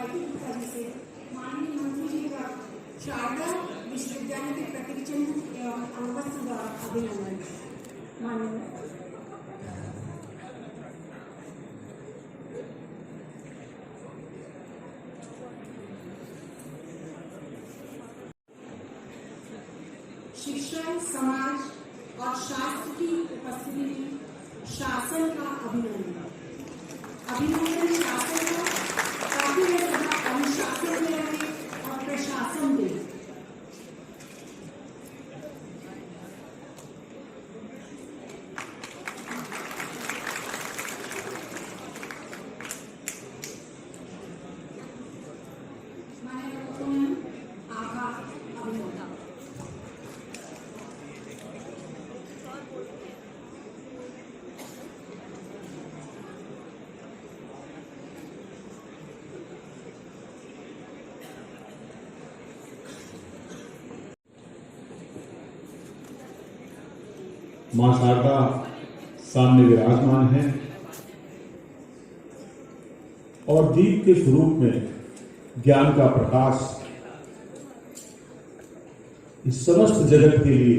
से माननीय मंत्री जी का शारदा विश्वविद्यालय के प्रतिचंद एवं अंगवस्त्र द्वारा अभिनंदन। माननीय शिक्षण, समाज और शास्त्र की उपस्थिति में शासन का अभिनंदन। अभिनंदन शासन का, ताकि वे सदा अनुशासन में रहे और प्रशासन दे। मां शारदा सामने विराजमान है और दीप के स्वरूप में ज्ञान का प्रकाश इस समस्त जगत के लिए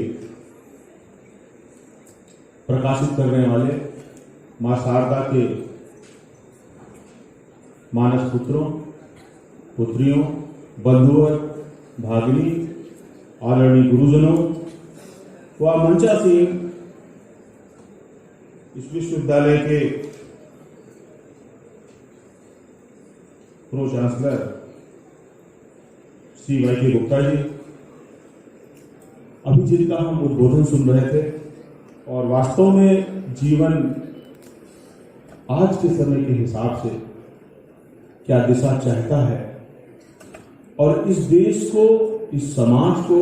प्रकाशित करने वाले मां शारदा के मानस पुत्रों, पुत्रियों, बंधुओं, भागिनी, आदरणीय गुरुजनों व मंचासीन इस विश्वविद्यालय के pro chancellor Shri Y Gupta ji, अभी जिनका हम उद्बोधन सुन रहे थे, और वास्तव में जीवन आज के समय के हिसाब से क्या दिशा चाहता है और इस देश को, इस समाज को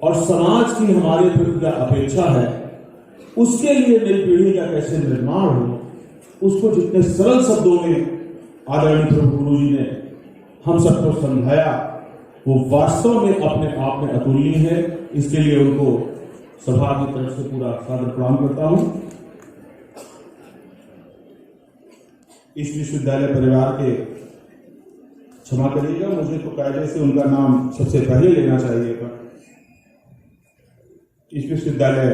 और समाज की हमारे प्रति क्या अपेक्षा है, उसके लिए नई पीढ़ी का कैसे निर्माण हो, उसको जितने सरल शब्दों में आदरणीय प्रभु गुरु जी ने हम सबको समझाया, वो वास्तव में अपने आप में अतुलनीय है। इसके लिए उनको सभा की तरफ से पूरा सादर प्रणाम करता हूं। इस विश्वविद्यालय परिवार के, क्षमा करिएगा, मुझे तो कायदे से उनका नाम सबसे पहले लेना चाहिएगा। इस विश्वविद्यालय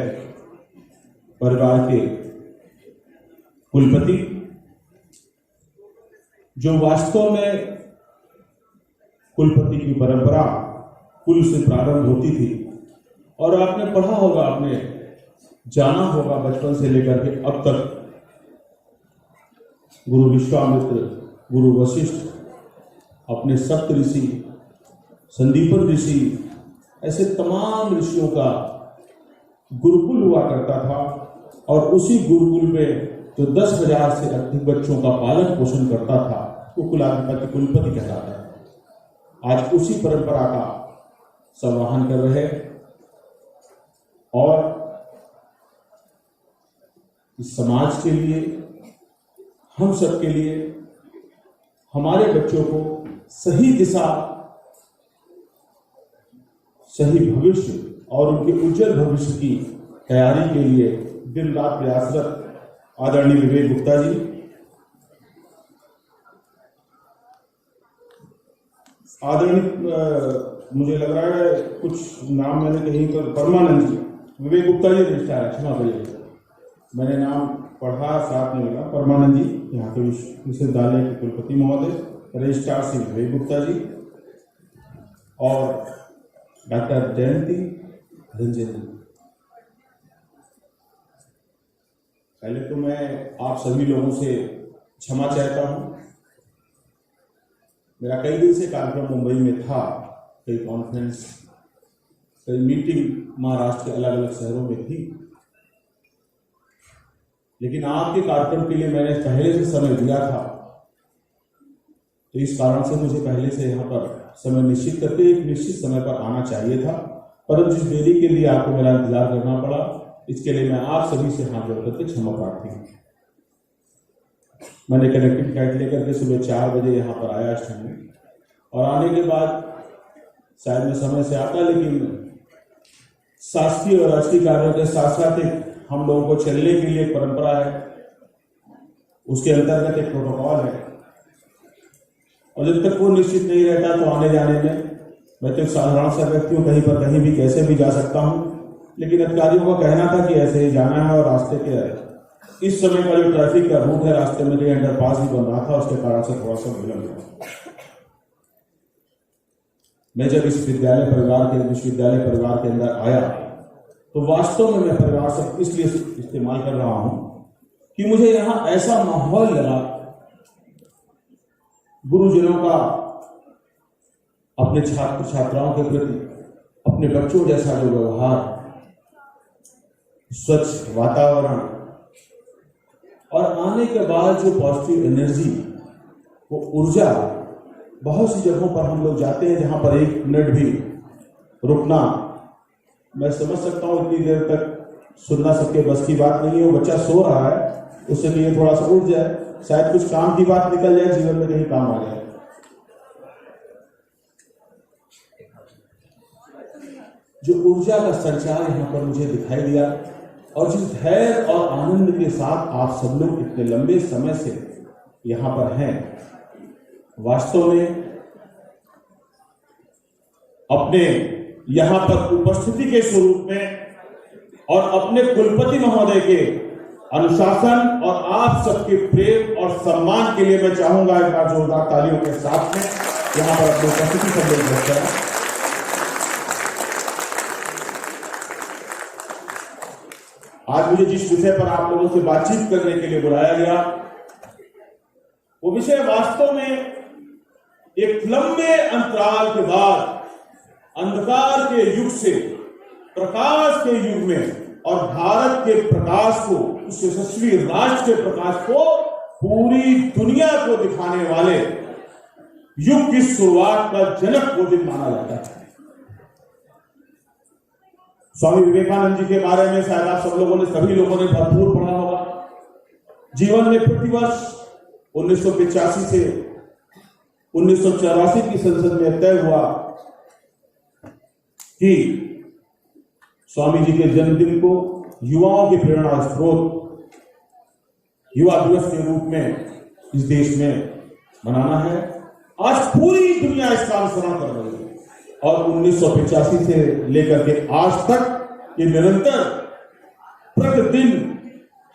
परिवार के कुलपति, जो वास्तव में कुलपति की परंपरा कुल से प्रारंभ होती थी, और आपने पढ़ा होगा, आपने जाना होगा बचपन से लेकर के अब तक, गुरु विश्वामित्र, गुरु वशिष्ठ, अपने सप्त ऋषि, संदीपन ऋषि, ऐसे तमाम ऋषियों का गुरुकुल हुआ करता था, और उसी गुरुकुल में जो 10,000 से अधिक बच्चों का पालन पोषण करता था, वो कुलाधिपति के कुलपति कहलाता है। आज उसी परंपरा का संवाहन कर रहे और इस समाज के लिए, हम सब के लिए, हमारे बच्चों को सही दिशा, सही भविष्य और उनके उज्जवल भविष्य की तैयारी के लिए दिन रात प्रयासरत आदरणीय विवेक गुप्ता जी, आदरणीय, मुझे लग रहा है कुछ नाम मैंने कहीं पर, परमानंद जी, विवेक गुप्ता जी रजिस्ट्रार है, क्षमा करिए, मैंने नाम पढ़ा साथ में लगा, परमानंद जी यहाँ के विश्वविद्यालय के कुलपति महोदय, रजिस्ट्रार श्री विवेक गुप्ता जी, और डॉक्टर जयंती रंजन जी। पहले तो मैं आप सभी लोगों से क्षमा चाहता हूं। मेरा कई दिन से कार्यक्रम मुंबई में था, कई कॉन्फ्रेंस, कई मीटिंग महाराष्ट्र के अलग अलग शहरों में थी, लेकिन आपके कार्यक्रम के लिए मैंने पहले से समय दिया था, तो इस कारण से मुझे पहले से यहाँ पर समय निश्चित करके एक निश्चित समय पर आना चाहिए था, परंतु जिस देरी के लिए आपको मेरा इंतजार करना पड़ा, इसके लिए मैं आप सभी से हाथ जोड़ करके क्षमा प्रार्थी हूँ। मैंने कनेक्टिंग फ्लाइट लेकर के सुबह 4 बजे यहाँ पर आया स्टेशन में, और आने के बाद शायद मैं समय से आता, लेकिन शासकीय और राजकीय कार्यों के साथ साथ एक हम लोगों को चलने के लिए एक परंपरा है, उसके अंतर्गत एक प्रोटोकॉल है और जब तक वो निश्चित नहीं रहता तो आने जाने में मैं तो एक साधारण सा व्यक्ति हूँ, कहीं पर कहीं भी कैसे भी जा सकता हूँ। लेकिन अधिकारियों का कहना था कि ऐसे ही जाना है, और रास्ते के इस समय का जो ट्रैफिक का रूट है, रास्ते में जो अंडरपास भी बन रहा था, उसके कारण से थोड़ा सा विलंब हुआ। मैं जब इस विश्वविद्यालय परिवार के अंदर आया तो वास्तव में मैं परिवार से इसलिए इस्तेमाल कर रहा हूं कि मुझे यहां ऐसा माहौल लगा, गुरुजनों का अपने छात्र छात्राओं के प्रति, अपने बच्चों जैसा जो व्यवहार, स्वच्छ वातावरण, और आने के बाद जो पॉजिटिव एनर्जी, वो ऊर्जा। बहुत सी जगहों पर हम लोग जाते हैं जहां पर 1 मिनट भी रुकना, मैं समझ सकता हूं इतनी देर तक सुनना सबके बस की बात नहीं है। वो बच्चा सो रहा है, उससे लिए थोड़ा सा उठ जाए, शायद कुछ काम की बात निकल जाए, जीवन में कहीं काम आ जाए। जो ऊर्जा का संचार यहां पर मुझे दिखाई दिया, और जिस धैर्य और आनंद के साथ आप सब लोग इतने लंबे समय से यहां पर हैं, वास्तव में अपने यहां पर उपस्थिति के स्वरूप में और अपने कुलपति महोदय के अनुशासन और आप सबके प्रेम और सम्मान के लिए मैं चाहूंगा एक बार जोरदार तालियों के साथ में यहां पर अपनी उपस्थिति सब लोग व्यक्त करें। आज मुझे जिस विषय पर आप लोगों से बातचीत करने के लिए बुलाया गया, वो विषय वास्तव में एक लंबे अंतराल के बाद अंधकार के युग से प्रकाश के युग में, और भारत के प्रकाश को, उस यशस्वी राष्ट्र के प्रकाश को पूरी दुनिया को दिखाने वाले युग की शुरुआत का जनक वो दिन माना जाता है। स्वामी विवेकानंद जी के बारे में शायद आप सब लोगों ने, सभी लोगों ने भरपूर पढ़ा होगा। जीवन में प्रतिवर्ष 1985 से 1984 की संसद में तय हुआ कि स्वामी जी के जन्मदिन को युवाओं की प्रेरणा स्रोत, युवा दिवस के रूप में इस देश में मनाना है। आज पूरी दुनिया इसका अनुसरण कर रही है, और 1985 से लेकर के आज तक ये निरंतर प्रतिदिन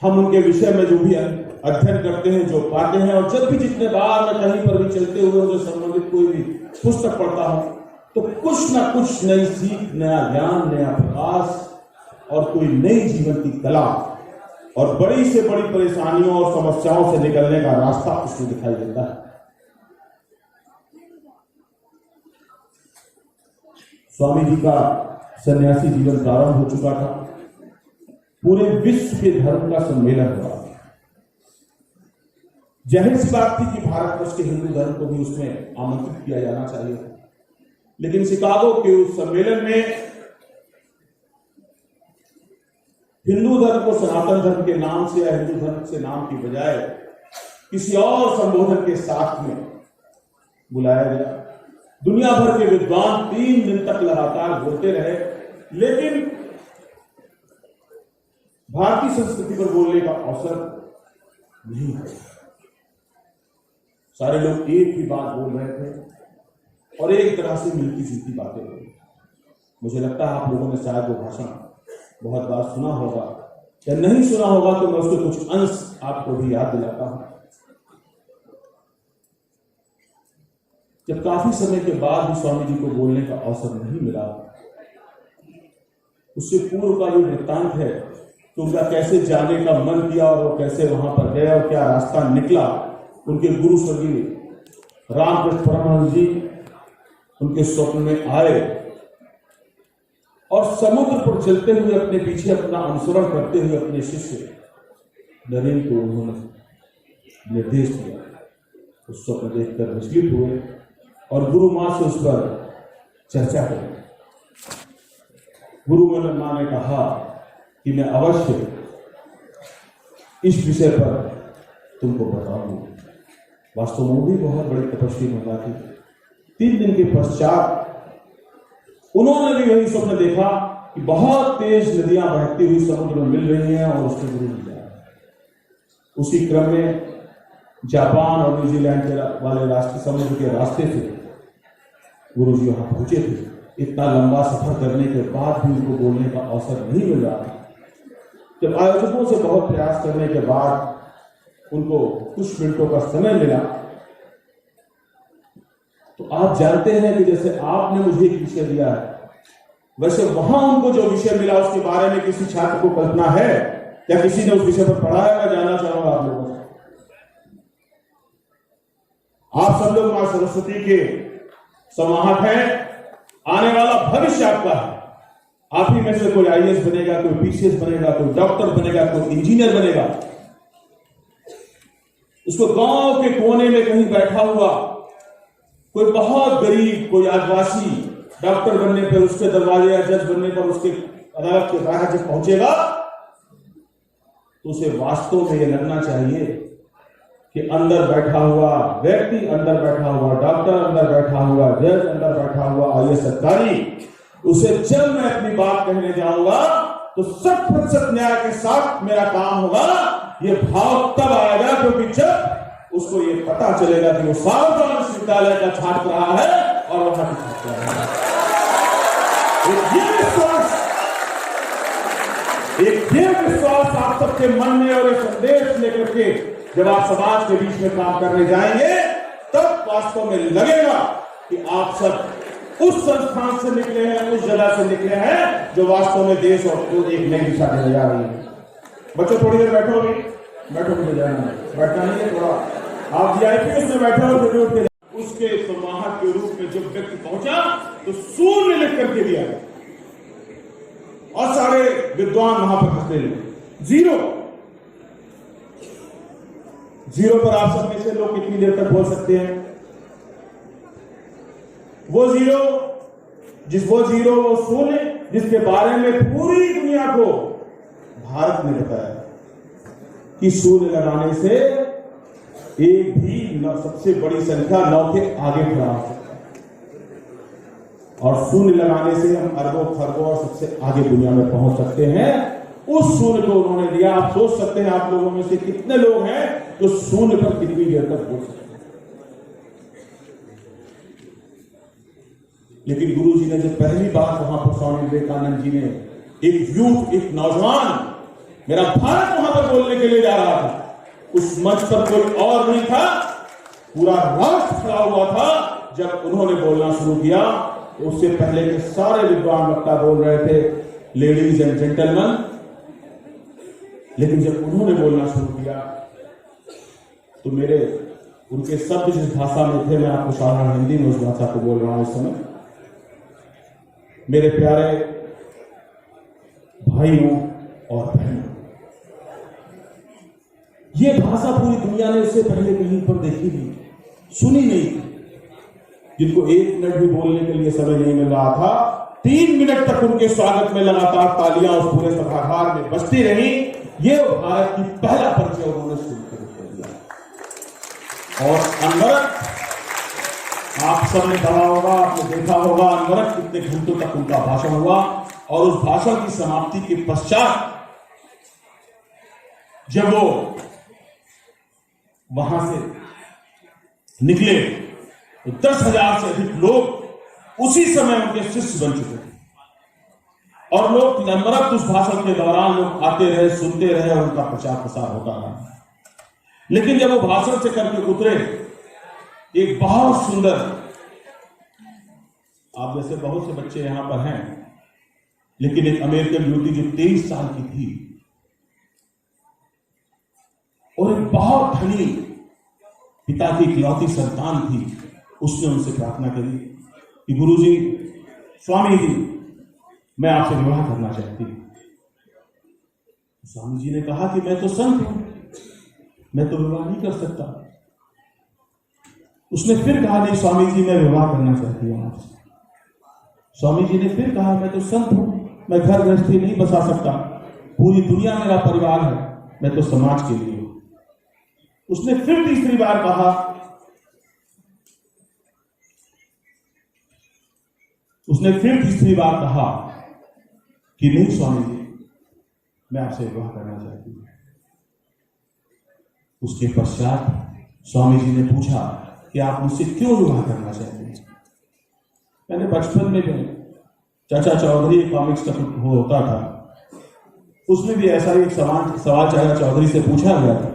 हम उनके विषय में जो भी अध्ययन करते हैं, जो पाते हैं, और जब भी जितने बार मैं कहीं पर भी चलते हुए उनसे संबंधित कोई भी पुस्तक पढ़ता हूं तो कुछ ना कुछ नई सीख, नया ज्ञान, नया प्रकाश और कोई नई जीवन की कला और बड़ी से बड़ी परेशानियों और समस्याओं से निकलने का रास्ता उसमें दिखाई देता है। स्वामी जी का सन्यासी जीवन प्रारंभ हो चुका था, पूरे विश्व के धर्म का सम्मेलन हुआ। जाहिर सी बात थी कि भारतवर्ष के हिंदू धर्म को भी उसमें आमंत्रित किया जाना चाहिए, लेकिन शिकागो के उस सम्मेलन में हिंदू धर्म को सनातन धर्म के नाम से या हिंदू धर्म से नाम की बजाय किसी और संबोधन के साथ में बुलाया गया। दुनिया भर के विद्वान 3 दिन तक लगातार बोलते रहे, लेकिन भारतीय संस्कृति पर बोलने का अवसर नहीं है। सारे लोग एक ही बात बोल रहे थे और एक तरह से मिलती जुलती बातें हो रही। मुझे लगता है आप लोगों ने शायद वो भाषण बहुत बार सुना होगा, या नहीं सुना होगा तो मैं उसके कुछ अंश आपको भी याद दिलाता हूं। जब काफी समय के बाद भी स्वामी जी को बोलने का अवसर नहीं मिला, उससे पूर्व का जो वृत्तांत है तो उनका कैसे जाने का मन किया और वो कैसे वहां पर गए और क्या रास्ता निकला। उनके गुरु स्वर्गीय रामकृष्ण परमहंस जी उनके स्वप्न में आए और समुद्र पर चलते हुए अपने पीछे अपना अनुसरण करते हुए अपने शिष्य नरेंद्र को उन्होंने निर्देश दिया। उस स्वप्न देखकर विचलित हुए और गुरु मां से उस पर चर्चा करें। गुरु मां ने कहा कि मैं अवश्य इस विषय पर तुमको बताऊंगा। वास्तव में भी बहुत बड़ी तपस्वी महिला थी। 3 दिन के पश्चात उन्होंने भी वही स्वप्न देखा कि बहुत तेज नदियां बहती हुई समुद्र में मिल रही हैं और उसके गुरु मिल जा रहे हैं। उसी क्रम में जापान और न्यूजीलैंड के वाले राष्ट्र समुद्र के रास्ते से गुरु जी वहां पहुंचे थे। इतना लंबा सफर करने के बाद भी उनको बोलने का अवसर नहीं मिल रहा था। जब आयोजकों से बहुत प्रयास करने के बाद उनको कुछ मिनटों का समय मिला, तो आप जानते हैं कि जैसे आपने मुझे एक विषय दिया है, वैसे वहां उनको जो विषय मिला उसके बारे में किसी छात्र को कल्पना है या किसी ने उस विषय पर पढ़ा है? मैं जानना चाहूंगा आप लोगों से। आप सब लोग मां सरस्वती के समाहक हैं, आने वाला भविष्य आपका है। आप ही में से कोई आईएएस बनेगा, कोई पीसीएस बनेगा, कोई डॉक्टर बनेगा, कोई इंजीनियर बनेगा। उसको गांव के कोने में कहीं बैठा हुआ कोई बहुत गरीब, कोई आदिवासी डॉक्टर बनने पर, उसके दरवाजे या जज बनने पर उसके अदालत के बाहर जब पहुंचेगा तो उसे वास्तव में यह लगना चाहिए कि अंदर बैठा हुआ व्यक्ति, अंदर बैठा हुआ डॉक्टर, अंदर बैठा हुआ जज, अंदर बैठा हुआ आईएएस अधिकारी, उसे जब मैं अपनी बात कहने जाऊंगा तो 100% न्याय के साथ मेरा काम होगा। ये भाव तब आएगा क्योंकि जब उसको ये पता चलेगा कि वो सार्वजनिक विश्वविद्यालय का छात्र रहा है और वहां की छात्रा है। ये विश्वास आप सबके मन में और ये संदेश लेकर के जब आप समाज के बीच में काम करने जाएंगे, तब वास्तव में लगेगा कि आप सब उस संस्थान से निकले हैं, उस जगह से निकले हैं जो वास्तव में देश और को एक नई दिशा देने जा रही है। बच्चों थोड़ी देर बैठोगे? बैठो, मुझे जाना है, बैठना नहीं है, थोड़ा आप वीआईपी उसमें बैठो जरूर। उसके समाहक के रूप में जब व्यक्ति पहुंचा तो शून्य लिख करके दिया और सारे विद्वान वहां पर हंसते हैं। जीरो पर आप सब में से लोग कितनी देर तक बोल सकते हैं? वो जीरो वो शून्य जिसके बारे में पूरी दुनिया को भारत ने बताया कि शून्य लगाने से एक भी सबसे बड़ी संख्या 9 के आगे खड़ा हो सकता है और शून्य लगाने से हम अरबों खरबों और सबसे आगे दुनिया में पहुंच सकते हैं। उस शून्य को उन्होंने दिया। आप सोच सकते हैं आप लोगों में से कितने लोग हैं जो शून्य पर कितनी देर तक बोल सकते हैं। लेकिन गुरु जी ने जब पहली बार वहां पर स्वामी विवेकानंद जी ने एक नौजवान, मेरा भारत वहां पर बोलने के लिए जा रहा था, उस मंच पर कोई और नहीं था, पूरा राष्ट्र खड़ा हुआ था। जब उन्होंने बोलना शुरू किया तो उससे पहले के सारे विद्वान वक्ता बोल रहे थे, लेडीज एंड जेंटलमैन, लेकिन जब उन्होंने बोलना शुरू किया तो उनके शब्द जिस भाषा में थे, मैं आपको साधारण हिंदी में उस भाषा को बोल रहा हूं इस समय। मेरे प्यारे भाइयों और बहनों, ये भाषा पूरी दुनिया ने इससे पहले कहीं पर देखी नहीं, सुनी नहीं थी। जिनको 1 मिनट भी बोलने के लिए समय नहीं मिल रहा था, 3 मिनट तक उनके स्वागत में लगातार तालियां उस पूरे सभागार में बजती रही। ये भारत की पहला परिचय उन्होंने शुरू कर दिया। और अनवरत आप सबने पढ़ा होगा, आपने देखा होगा, अनवरत कितने घंटों तक उनका भाषण हुआ और उस भाषण की समाप्ति के पश्चात जब वो वहां से निकले तो 10,000 से अधिक लोग उसी समय उनके शिष्य बन चुके थे और लोग अनवरत उस भाषण के दौरान लोग आते रहे, सुनते रहे और उनका प्रचार प्रसार होता रहा। लेकिन जब वो भाषण से करके उतरे, एक बहुत सुंदर, आप जैसे बहुत से बच्चे यहां पर हैं, लेकिन एक अमेरिकन ब्यूटी जो 23 साल की थी और एक बहुत धनी पिता की इकलौती संतान थी, उसने उनसे प्रार्थना करी कि गुरुजी, स्वामी जी, मैं आपसे विवाह करना चाहती हूं। स्वामी जी ने कहा कि मैं तो संत हूं, मैं तो विवाह नहीं कर सकता। उसने फिर कहा, नहीं स्वामी जी, मैं विवाह करना चाहती हूं आपसे। स्वामी जी ने फिर कहा, मैं तो संत हूं, मैं घर गृहस्थी नहीं बसा सकता, पूरी दुनिया मेरा परिवार है, मैं तो समाज के लिए हूं। उसने फिर तीसरी बार कहा, कि नहीं स्वामी जी, मैं आपसे विवाह करना चाहती हूं। उसके पश्चात स्वामी जी ने पूछा कि आप मुझसे क्यों विवाह करना चाहते हैं। मैंने बचपन में भी चाचा चौधरी कॉमिक्स का वो होता था, उसमें भी ऐसा ही एक सवाल चाचा चौधरी से पूछा गया था।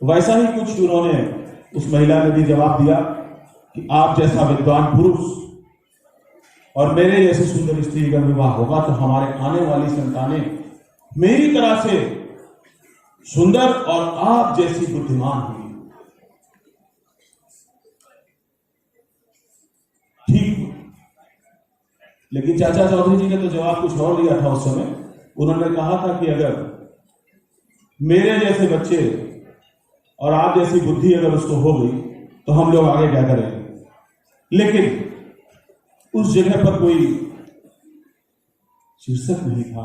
वैसा ही कुछ उन्होंने उस महिला ने भी जवाब दिया कि आप जैसा विद्वान पुरुष और मेरे जैसी सुंदर स्त्री का विवाह होगा तो हमारे आने वाली संतानें मेरी तरह से सुंदर और आप जैसी बुद्धिमान होगी। ठीक, लेकिन चाचा चौधरी जी ने तो जवाब कुछ और दिया था उस समय। उन्होंने कहा था कि अगर मेरे जैसे बच्चे और आप जैसी बुद्धि अगर उसको हो गई तो हम लोग आगे क्या करेंगे। लेकिन उस जगह पर कोई शीर्षक नहीं था।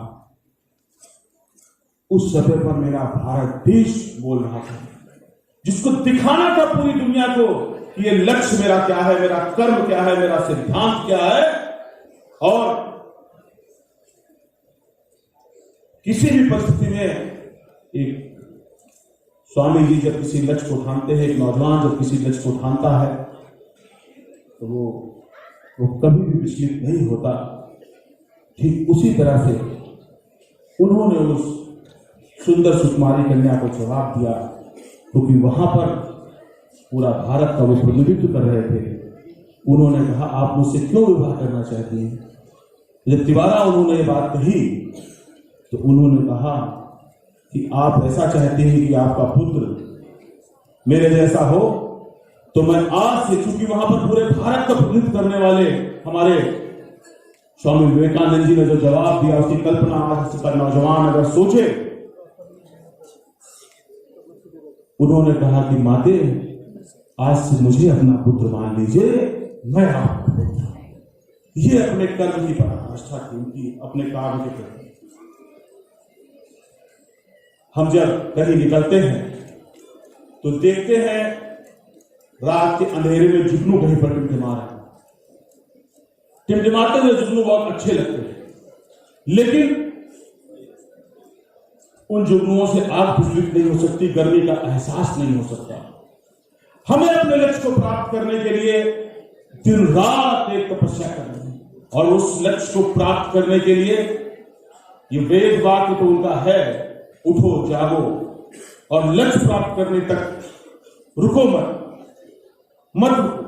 उस समय पर मेरा भारत देश बोल रहा था, जिसको दिखाना था पूरी दुनिया को कि ये लक्ष्य मेरा क्या है, मेरा कर्म क्या है, मेरा सिद्धांत क्या है। और किसी भी परिस्थिति में एक स्वामी जी जब किसी लक्ष्य को ठानते हैं, एक नौजवान जब किसी लक्ष्य को ठानता है तो वो कभी भी विचलित नहीं होता। ठीक उसी तरह से उन्होंने उस सुंदर सुकुमारी कन्या को जवाब दिया, क्योंकि वहां पर पूरा भारत का वो प्रतिनिधित्व कर रहे थे। उन्होंने कहा आप मुझसे क्यों विवाह करना चाहती हैं। जब तिवारा उन्होंने ये बात कही तो उन्होंने कहा कि आप ऐसा चाहते हैं कि आपका पुत्र मेरे जैसा हो, तो मैं आज से, चूंकि वहां पर पूरे भारत का प्रतिनिधित्व करने वाले हमारे स्वामी विवेकानंद जी ने जो जवाब दिया उसकी कल्पना आज का नौजवान अगर सोचे। उन्होंने कहा कि माते आज से मुझे अपना पुत्र मान लीजिए, मैं आपका पुत्र हूं। ये अपने कर्म की पराकाष्ठा थी उनकी, अपने कार्य के प्रति। हम जब कहीं निकलते हैं तो देखते हैं रात के अंधेरे में जुगनू कहीं पर टिमटिमा रहे। टिमटिमाते हुए जुगनू बहुत अच्छे लगते हैं, लेकिन उन जुगनुओं से आग प्रज्वलित नहीं हो सकती, गर्मी का एहसास नहीं हो सकता। हमें अपने लक्ष्य को प्राप्त करने के लिए दिन रात एक तपस्या करनी है, और उस लक्ष्य को प्राप्त करने के लिए ये वेद वाक्य तो उनका है, उठो जागो और लक्ष्य प्राप्त करने तक रुको मत रुको।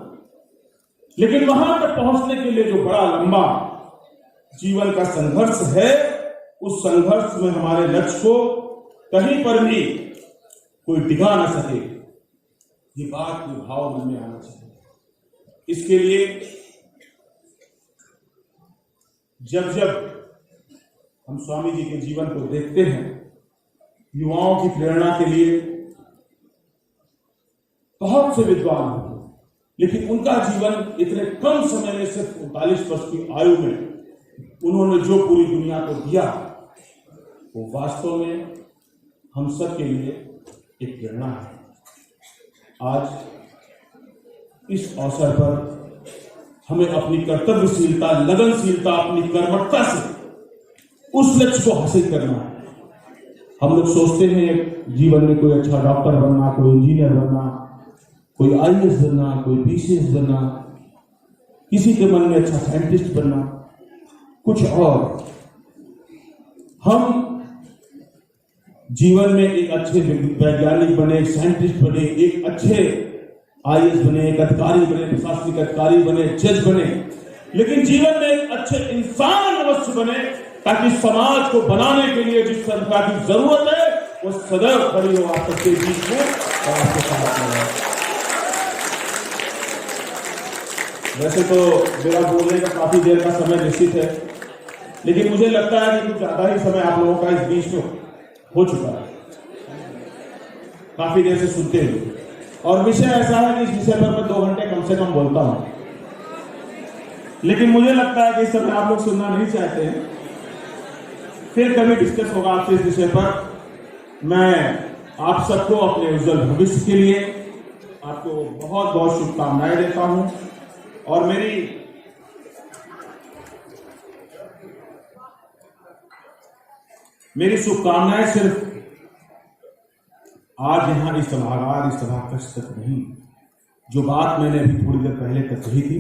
लेकिन वहां तक पहुंचने के लिए जो बड़ा लंबा जीवन का संघर्ष है, उस संघर्ष में हमारे लक्ष्य को कहीं पर भी कोई डिगा ना सके, ये बात ये भाव मन में आना चाहिए। इसके लिए जब जब हम स्वामी जी के जीवन को देखते हैं, युवाओं की प्रेरणा के लिए बहुत से विद्वान होते, लेकिन उनका जीवन इतने कम समय में, सिर्फ 39 वर्ष की आयु में उन्होंने जो पूरी दुनिया को दिया, वो वास्तव में हम सब के लिए एक प्रेरणा है। आज इस अवसर पर हमें अपनी कर्तव्यशीलता, लगनशीलता, अपनी कर्मठता से उस लक्ष्य को हासिल करना है। हम लोग सोचते हैं जीवन में कोई अच्छा डॉक्टर बनना, कोई इंजीनियर बनना, कोई IAS बनना, कोई BCS बनना, किसी के मन में अच्छा साइंटिस्ट बनना, कुछ और। हम जीवन में एक अच्छे वैज्ञानिक बने, एक साइंटिस्ट बने, एक अच्छे IAS बने, एक अधिकारी बने, प्रशासनिक अधिकारी बने, जज बने, लेकिन जीवन में एक अच्छे इंसान अवश्य बने, ताकि समाज को बनाने के लिए जिस संस्था की जरूरत है वो सदैव खड़ी हो आप सबके बीच में और आपके साथ में। वैसे तो मेरा बोलने का काफी देर का समय निश्चित है, लेकिन मुझे लगता है कि कुछ ज्यादा ही समय आप लोगों का इस बीच में हो चुका है, काफी देर से सुनते हुए। और विषय ऐसा है कि इस विषय पर मैं 2 घंटे कम से कम बोलता हूं, लेकिन मुझे लगता है कि इस समय आप लोग सुनना नहीं चाहते हैं। फिर कभी डिस्कस होगा आपसे इस विषय पर। मैं आप सबको अपने उज्जवल भविष्य के लिए आपको बहुत बहुत शुभकामनाएं देता हूं, और मेरी शुभकामनाएं सिर्फ आज यहाँ इस सभागार इस सभा कक्ष तक नहीं, जो बात मैंने अभी थोड़ी देर पहले तक कही थी,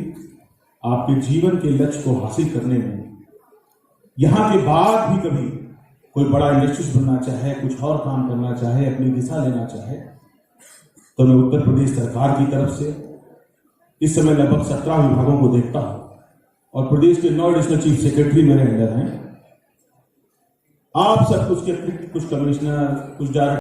आपके जीवन के लक्ष्य को हासिल करने में यहाँ के बाद भी कभी कोई बड़ा इंडस्ट्रियलिस्ट बनना चाहे, कुछ और काम करना चाहे, अपनी दिशा लेना चाहे, तो मैं उत्तर प्रदेश सरकार की तरफ से इस समय लगभग 17 विभागों को देखता हूं और प्रदेश के 9 एडिशनल चीफ सेक्रेटरी मेरे अंडर हैं। आप सब कुछ के कुछ कमिश्नर, कुछ डायरेक्टर